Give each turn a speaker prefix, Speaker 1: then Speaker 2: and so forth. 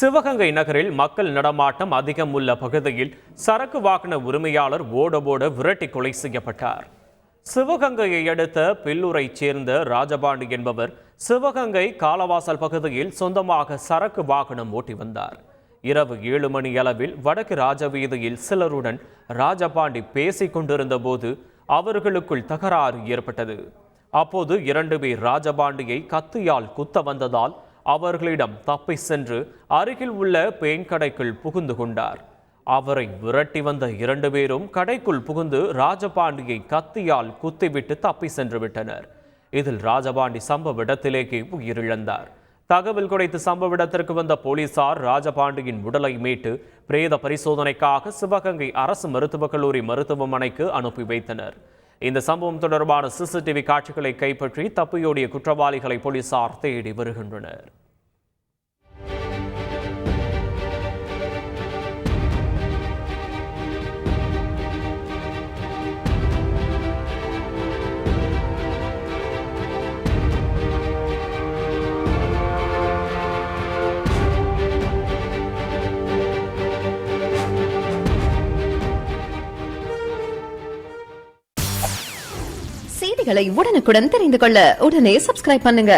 Speaker 1: சிவகங்கை நகரில் மக்கள் நடமாட்டம் அதிகம் உள்ள பகுதியில் சரக்கு வாகன உரிமையாளர் ஓட விரட்டி கொலை செய்யப்பட்டார். சிவகங்கையை அடுத்த பில்லூரைச் சேர்ந்த ராஜபாண்டி என்பவர் சிவகங்கை காலவாசல் பகுதியில் சொந்தமாக சரக்கு வாகனம் ஓட்டி வந்தார். இரவு 7 மணி அளவில் வடக்கு ராஜவீதியில் சிலருடன் ராஜபாண்டி பேசிக் கொண்டிருந்த போது அவர்களுக்குள் தகராறு ஏற்பட்டது. அப்போது 2 பேர் ராஜபாண்டியை கத்தியால் குத்த வந்ததால் அவர்களிடம் தப்பி சென்று அருகில் உள்ள பெயின் கடைக்குள் புகுந்து கொண்டார். அவரை விரட்டி வந்த 2 பேரும் கடைக்குள் புகுந்து ராஜபாண்டியை கத்தியால் குத்திவிட்டு தப்பி சென்று விட்டனர். இதில் ராஜபாண்டி சம்பவ இடத்திலேயே உயிரிழந்தார். தகவல் கிடைத்து சம்பவ இடத்திற்கு வந்த போலீசார் ராஜபாண்டியின் உடலை மீட்டு பிரேத பரிசோதனைக்காக சிவகங்கை அரசு மருத்துவக் கல்லூரி மருத்துவமனைக்கு அனுப்பி வைத்தனர். இந்த சம்பவம் தொடர்பான சிசிடிவி காட்சிகளை கைப்பற்றி தப்பியோடிய குற்றவாளிகளை போலீசார் தேடி வருகின்றனர்.
Speaker 2: செய்திகளை உடனுக்குடன் தெரிந்து கொள்ள உடனே சப்ஸ்கிரைப் பண்ணுங்க.